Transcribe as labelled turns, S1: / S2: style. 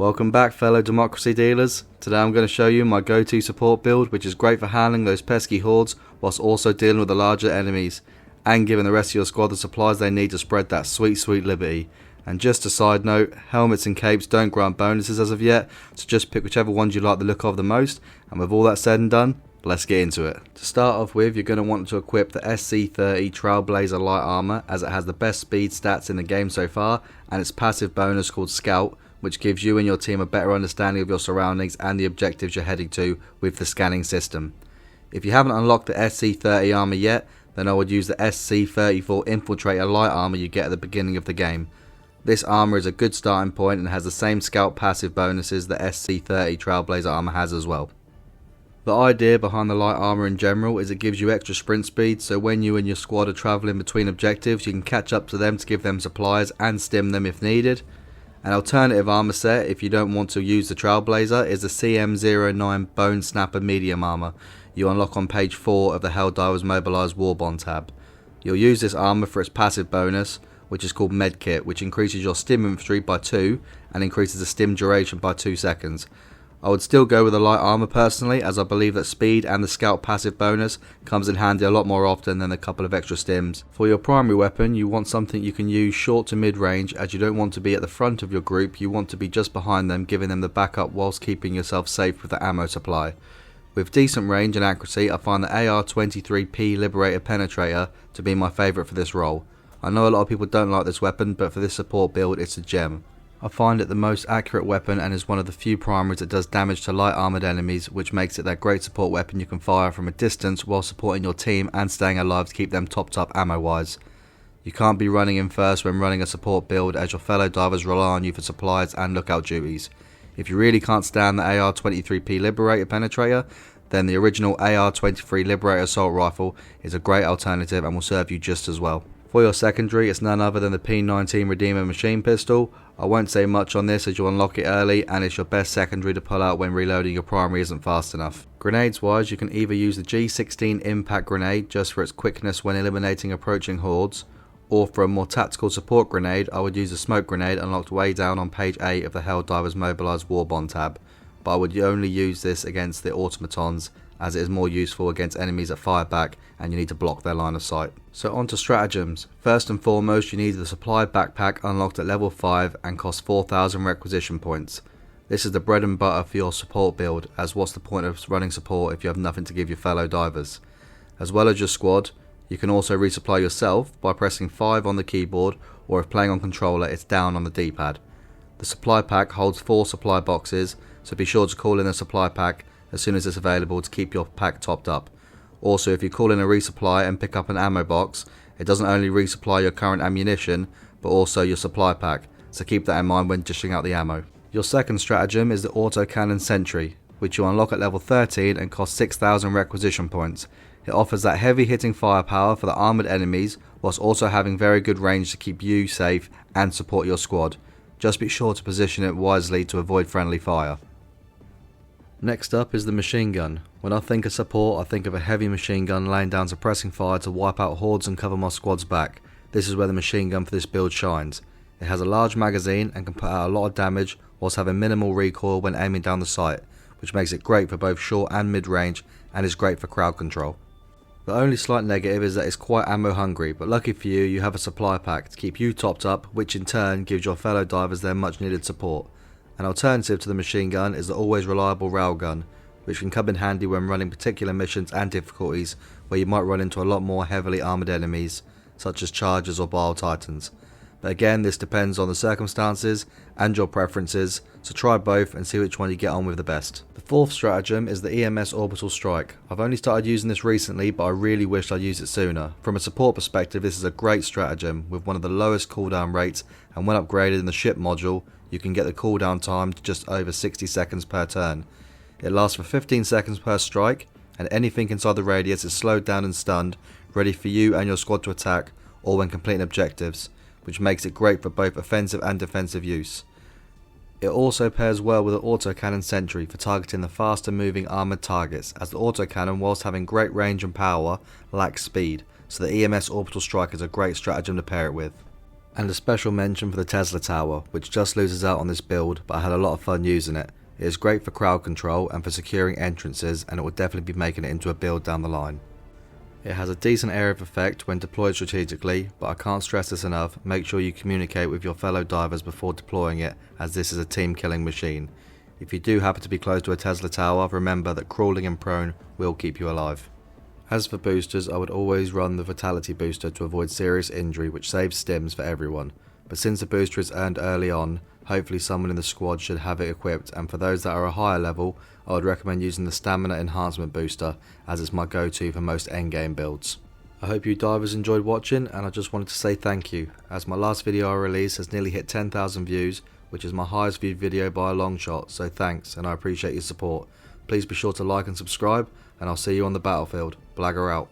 S1: Welcome back, fellow democracy dealers. Today I'm going to show you my go-to support build, which is great for handling those pesky hordes whilst also dealing with the larger enemies and giving the rest of your squad the supplies they need to spread that sweet Liber-tea. And just a side note, helmets and capes don't grant bonuses as of yet, so just pick whichever ones you like the look of the most. And with all that said and done, let's get into it. To start off with, you're going to want to equip the SC30 Trailblazer Light Armour, as it has the best speed stats in the game so far, and its passive bonus called Scout, which gives you and your team a better understanding of your surroundings and the objectives you're heading to with the scanning system. If you haven't unlocked the SC30 armour yet, then I would use the SC34 Infiltrator Light Armour you get at the beginning of the game. This armour is a good starting point and has the same Scout passive bonuses the SC30 Trailblazer armour has as well. The idea behind the light armour in general is it gives you extra sprint speed, so when you and your squad are travelling between objectives you can catch up to them to give them supplies and stim them if needed. An alternative armour set, if you don't want to use the Trailblazer, is the CM09 Bone Snapper Medium Armour you unlock on page 4 of the Helldivers Mobilised Warbond tab. You'll use this armour for its passive bonus, which is called Medkit, which increases your stim infantry by 2 and increases the stim duration by 2 seconds. I would still go with the light armour personally, as I believe that speed and the scout passive bonus comes in handy a lot more often than a couple of extra stims. For your primary weapon, you want something you can use short to mid range, as you don't want to be at the front of your group, you want to be just behind them, giving them the backup whilst keeping yourself safe with the ammo supply. With decent range and accuracy, I find the AR-23P Liberator Penetrator to be my favourite for this role. I know a lot of people don't like this weapon, but for this support build it's a gem. I find it the most accurate weapon and is one of the few primaries that does damage to light armoured enemies, which makes it that great support weapon you can fire from a distance while supporting your team and staying alive to keep them topped up ammo wise. You can't be running in first when running a support build, as your fellow divers rely on you for supplies and lookout duties. If you really can't stand the AR-23P Liberator Penetrator, then the original AR-23 Liberator Assault Rifle is a great alternative and will serve you just as well. For your secondary, it's none other than the P19 Redeemer Machine Pistol. I won't say much on this as you unlock it early, and it's your best secondary to pull out when reloading your primary isn't fast enough. Grenades wise, you can either use the G16 Impact Grenade just for its quickness when eliminating approaching hordes, or for a more tactical support grenade I would use the Smoke Grenade unlocked way down on page 8 of the Helldivers Mobilised Warbond tab, but I would only use this against the automatons, as it is more useful against enemies that fire back and you need to block their line of sight. So on to stratagems. First and foremost, you need the supply backpack unlocked at level 5 and costs 4,000 requisition points. This is the bread and butter for your support build, as what's the point of running support if you have nothing to give your fellow divers. As well as your squad, you can also resupply yourself by pressing 5 on the keyboard, or if playing on controller it's down on the D-pad. The supply pack holds 4 supply boxes, so be sure to call in a supply pack as soon as it's available to keep your pack topped up. Also, if you call in a resupply and pick up an ammo box, it doesn't only resupply your current ammunition, but also your supply pack, so keep that in mind when dishing out the ammo. Your second stratagem is the autocannon sentry, which you unlock at level 13 and costs 6,000 requisition points. It offers that heavy hitting firepower for the armoured enemies, whilst also having very good range to keep you safe and support your squad. Just be sure to position it wisely to avoid friendly fire. Next up is the machine gun. When I think of support, I think of a heavy machine gun laying down suppressing fire to wipe out hordes and cover my squad's back. This is where the machine gun for this build shines. It has a large magazine and can put out a lot of damage whilst having minimal recoil when aiming down the sight, which makes it great for both short and mid range and is great for crowd control. The only slight negative is that it's quite ammo hungry, but lucky for you, you have a supply pack to keep you topped up, which in turn gives your fellow divers their much needed support. An alternative to the machine gun is the always reliable railgun, which can come in handy when running particular missions and difficulties where you might run into a lot more heavily armoured enemies, such as chargers or bile titans. But again, this depends on the circumstances and your preferences, so try both and see which one you get on with the best. The fourth stratagem is the EMS Orbital Strike. I've only started using this recently, but I really wished I'd used it sooner. From a support perspective, this is a great stratagem with one of the lowest cooldown rates, and when upgraded in the ship module, you can get the cooldown time to just over 60 seconds per turn. It lasts for 15 seconds per strike, and anything inside the radius is slowed down and stunned, ready for you and your squad to attack, or when completing objectives, which makes it great for both offensive and defensive use. It also pairs well with the autocannon sentry for targeting the faster moving armoured targets, as the autocannon, whilst having great range and power, lacks speed, so the EMS Orbital Strike is a great stratagem to pair it with. And a special mention for the Tesla Tower, which just loses out on this build, but I had a lot of fun using it. It is great for crowd control and for securing entrances, and it will definitely be making it into a build down the line. It has a decent area of effect when deployed strategically, but I can't stress this enough, make sure you communicate with your fellow divers before deploying it, as this is a team killing machine. If you do happen to be close to a Tesla Tower, remember that crawling and prone will keep you alive. As for boosters, I would always run the Vitality booster to avoid serious injury, which saves stims for everyone, but since the booster is earned early on, hopefully someone in the squad should have it equipped, and for those that are a higher level, I would recommend using the Stamina Enhancement booster, as it's my go-to for most endgame builds. I hope you divers enjoyed watching, and I just wanted to say thank you, as my last video I released has nearly hit 10,000 views, which is my highest viewed video by a long shot, so thanks, and I appreciate your support. Please be sure to like and subscribe, and I'll see you on the battlefield. Blagger out.